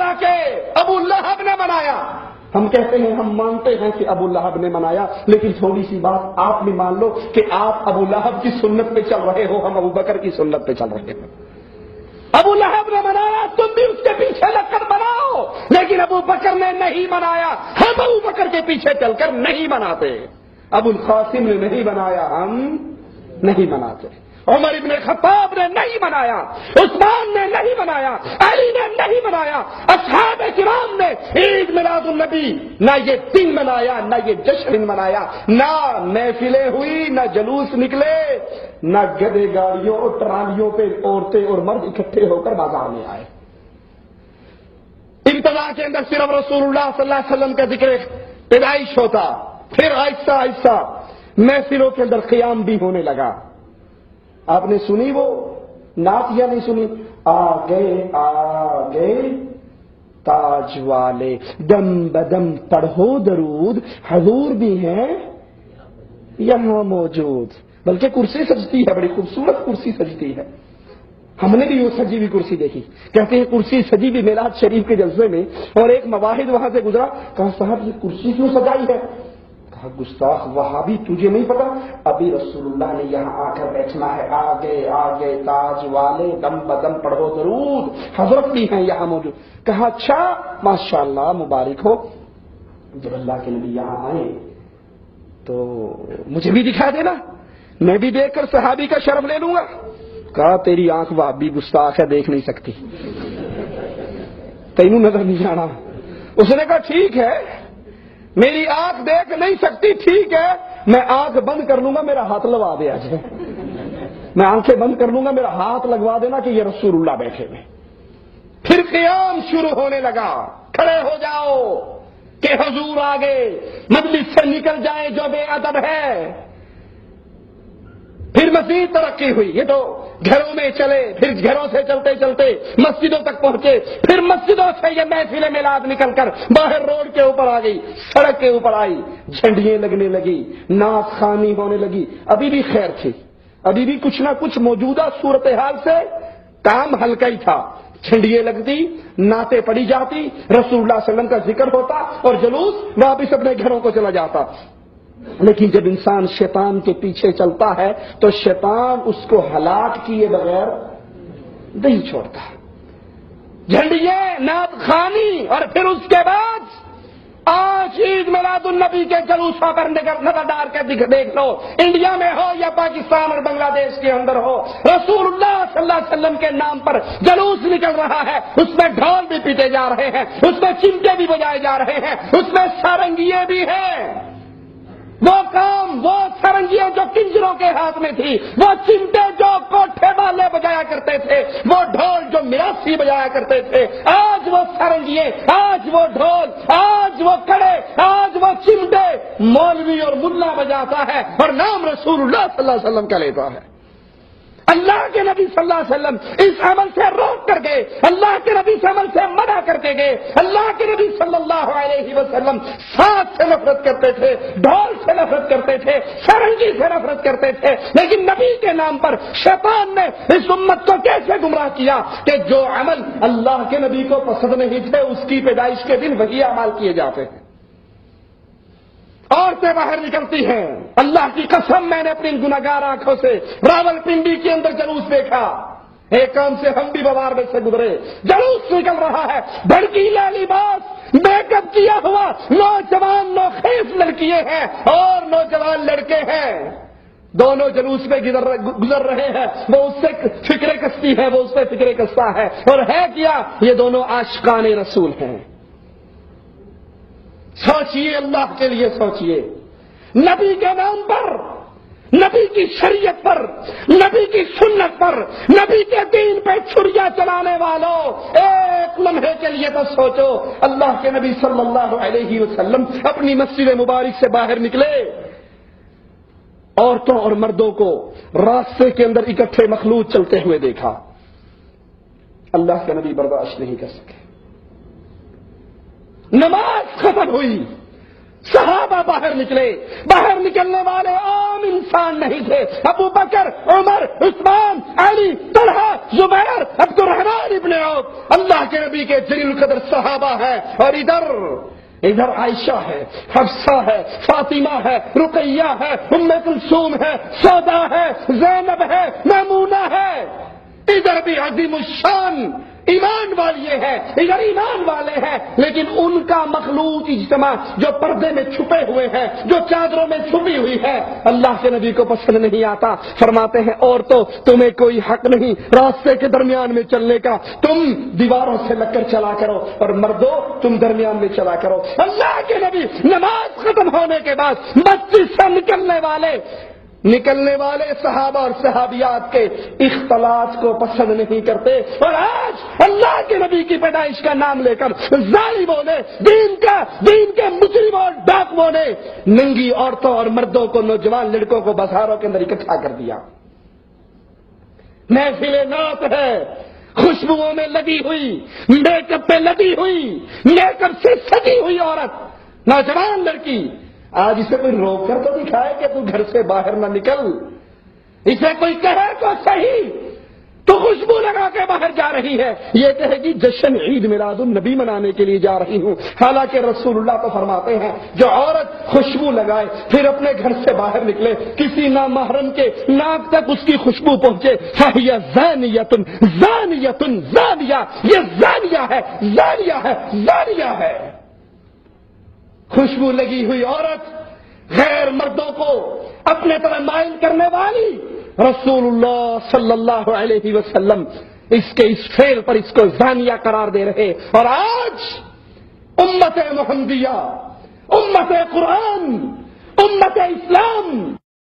طرح کے ابو لہب نے منایا. ہم کہتے ہیں ہم مانتے ہیں کہ ابو لہب نے منایا، لیکن تھوڑی سی بات آپ بھی مان لو کہ آپ ابو لہب کی سنت پہ چل رہے ہو، ہم ابو بکر کی سنت پہ چل رہے ہیں. ابو لہب نے منایا، تم بھی اس کے پیچھے لگ کر مناؤ، لیکن ابو بکر نے نہیں منایا، ہم ابو بکر کے پیچھے چل کر نہیں مناتے. ابو القاسم نے نہیں منایا، ہم نہیں مناتے. عمر ابن خطاب نے نہیں منایا، عثمان نے نہیں منایا، علی نے نہیں منایا، اصحاب کرام نے عید میلاد النبی نہ یہ دن منایا، نہ یہ جشن منایا، نہ محفلیں ہوئی، نہ جلوس نکلے، نہ گدے گاڑیوں اور ٹرالیوں پہ عورتیں اور مرد اکٹھے ہو کر بازار میں آئے. ابتدا کے اندر صرف رسول اللہ صلی اللہ علیہ وسلم کا ذکر پیدائش ہوتا، پھر آہستہ آہستہ محفلوں کے اندر قیام بھی ہونے لگا. آپ نے سنی وہ نعت یا نہیں سنی؟ آگے تاج والے دم بدم پڑھو درود، حضور بھی ہیں یہاں موجود. بلکہ کرسی سجتی ہے، بڑی خوبصورت کرسی سجتی ہے. ہم نے بھی وہ سجی ہوئی کرسی دیکھی. کہتے ہیں کرسی سجی بھی میلاد شریف کے جلسے میں، اور ایک مواحد وہاں سے گزرا، کہا صاحب یہ کرسی کیوں سجائی ہے؟ کہا گستاخ وہابی، تجھے نہیں پتا ابھی رسول اللہ نے یہاں آ کر بیٹھنا ہے. آگے تاج والے دم بدم پڑھو درود، حضرت بھی ہیں یہاں موجود. کہا اچھا ماشاءاللہ مبارک ہو. جب اللہ کے نبی یہاں آئے تو مجھے بھی دکھا دینا، میں بھی دیکھ کر صحابی کا شرف لے لوں گا. کہا تیری آنکھ وہابی گستاخ ہے، دیکھ نہیں سکتی، تینوں نظر نہیں جانا. اس نے کہا ٹھیک ہے، میری آنکھ دیکھ نہیں سکتی، ٹھیک ہے، میں آنکھ بند کر لوں گا، میرا ہاتھ لگوا دے. آج میں آنکھیں بند کر لوں گا، میرا ہاتھ لگوا دینا کہ یہ رسول اللہ بیٹھے ہوئے. پھر قیام شروع ہونے لگا. کھڑے ہو جاؤ کہ حضور آگے، مجلس سے نکل جائے جو بے ادب ہے. پھر مزید ترقی ہوئی. یہ تو گھروں میں چلے، پھر گھروں سے چلتے چلتے مسجدوں تک پہنچے، پھر مسجدوں سے یہ محفل میلاد نکل کر باہر روڈ کے اوپر آ گئی، سڑک کے اوپر آئی، جھنڈیاں لگنے لگی، نعت خوانی ہونے لگی. ابھی بھی خیر تھی، ابھی بھی کچھ نہ کچھ موجودہ صورتحال سے کام ہلکا ہی تھا. جھنڈیاں لگتی، نعتیں پڑھی جاتی، رسول اللہ صلی اللہ علیہ وسلم کا ذکر ہوتا، اور جلوس واپس اپنے گھروں کو چلا جاتا. لیکن جب انسان شیطان کے پیچھے چلتا ہے تو شیطان اس کو ہلاک کیے بغیر نہیں چھوڑتا. جھنڈیے، نعت خوانی، اور پھر اس کے بعد آج عید میلاد النبی کے جلوسوں پر نظر ڈال کے دیکھ لو، انڈیا میں ہو یا پاکستان اور بنگلہ دیش کے اندر ہو، رسول اللہ صلی اللہ علیہ وسلم کے نام پر جلوس نکل رہا ہے. اس میں ڈھول بھی پیٹے جا رہے ہیں، اس میں چمٹے بھی بجائے جا رہے ہیں، اس میں سارنگیے بھی ہیں. وہ کام، وہ سرنگیاں جو کنجروں کے ہاتھ میں تھی، وہ چمٹے جو کوٹھے والے بجایا کرتے تھے، وہ ڈھول جو میراثی بجایا کرتے تھے، آج وہ سرنگیے، آج وہ ڈھول، آج وہ کڑے، آج وہ چمٹے مولوی اور ملا بجاتا ہے اور نام رسول اللہ صلی اللہ علیہ وسلم کا لیتا ہے. اللہ کے نبی صلی اللہ علیہ وسلم اس عمل سے روک کر گئے، اللہ کے نبی اس عمل سے منع کر کے گئے. اللہ کے نبی صلی اللہ علیہ وسلم ساز سے نفرت کرتے تھے، ڈھول سے نفرت کرتے تھے، سرنگی سے نفرت کرتے تھے. لیکن نبی کے نام پر شیطان نے اس امت کو کیسے گمراہ کیا کہ جو عمل اللہ کے نبی کو پسند نہیں تھے، اس کی پیدائش کے دن وہی اعمال کیے جاتے ہیں. عورتیں باہر نکلتی ہیں. اللہ کی قسم میں نے اپنی گناہگار آنکھوں سے راول پنڈی کے اندر جلوس دیکھا. ایک کام سے ہم بھی بازار میں سے گزرے، جلوس نکل رہا ہے، بھڑکیلا لباس، میک اپ کیا ہوا نوجوان نوخیز لڑکیاں ہیں اور نوجوان لڑکے ہیں. دونوں جلوس میں گزر رہے ہیں. وہ اس سے فکرے کستی ہے، وہ اس سے فکرے کستا ہے، اور ہے کیا، یہ دونوں عاشقان رسول ہیں. سوچئے، اللہ کے لیے سوچئے. نبی کے نام پر، نبی کی شریعت پر، نبی کی سنت پر، نبی کے دین پہ چھریاں چلانے والوں، ایک لمحے کے لیے تو سوچو. اللہ کے نبی صلی اللہ علیہ وسلم اپنی مسجد مبارک سے باہر نکلے، عورتوں اور مردوں کو راستے کے اندر اکٹھے مخلوط چلتے ہوئے دیکھا. اللہ کے نبی برداشت نہیں کر سکے. نماز ختم ہوئی، صحابہ باہر نکلے. باہر نکلنے والے عام انسان نہیں تھے. ابو بکر، عمر، عثمان، علی، طلحہ، زبیر، عبد الرحمن ابن عوف اللہ کے نبی کے جلیل القدر صحابہ ہیں، اور ادھر عائشہ ہے، حفصہ ہے، فاطمہ ہے، رقیہ ہے، ام کلثوم ہے، سودا ہے، زینب ہے، میمونہ ہے، ادھر بھی عظیم الشان ایمان والی ہے، ادھر ایمان والے ہیں، لیکن ان کا مخلوط اجتماع جو پردے میں چھپے ہوئے ہیں، جو چادروں میں چھپی ہوئی ہے، اللہ کے نبی کو پسند نہیں آتا۔ فرماتے ہیں عورتوں تمہیں کوئی حق نہیں راستے کے درمیان میں چلنے کا، تم دیواروں سے لگ کر چلا کرو، اور مردوں تم درمیان میں چلا کرو۔ اللہ کے نبی نماز ختم ہونے کے بعد مسجد سے نکلنے والے صحابہ اور صحابیات کے اختلاط کو پسند نہیں کرتے، اور آج اللہ کے نبی کی پیدائش کا نام لے کر ظالموں نے، دین کے مجرم اور ڈاکوؤں نے ننگی عورتوں اور مردوں کو، نوجوان لڑکوں کو بازاروں کے اندر اکٹھا کر دیا۔ محفل نعت ہے، خوشبوؤں میں لگی ہوئی، میک اپ پہ لگی ہوئی، میک اپ سے سجی ہوئی عورت، نوجوان لڑکی، آج اسے کوئی روک کر تو دکھائے کہ تو گھر سے باہر نہ نکل، اسے کوئی کہے تو صحیح تو خوشبو لگا کے باہر جا رہی ہے، یہ کہے گی جشن عید میلاد النبی منانے کے لیے جا رہی ہوں، حالانکہ رسول اللہ تو فرماتے ہیں جو عورت خوشبو لگائے پھر اپنے گھر سے باہر نکلے، کسی نامحرم کے ناک تک اس کی خوشبو پہنچے، فہی زانیۃ زانیۃ زانیہ، یہ زانیہ ہے۔ خوشبو لگی ہوئی عورت، غیر مردوں کو اپنے طرف مائل کرنے والی، رسول اللہ صلی اللہ علیہ وسلم اس فعل پر اس کو زانیہ قرار دے رہے، اور آج امت محمدیہ، امت قرآن، امت اسلام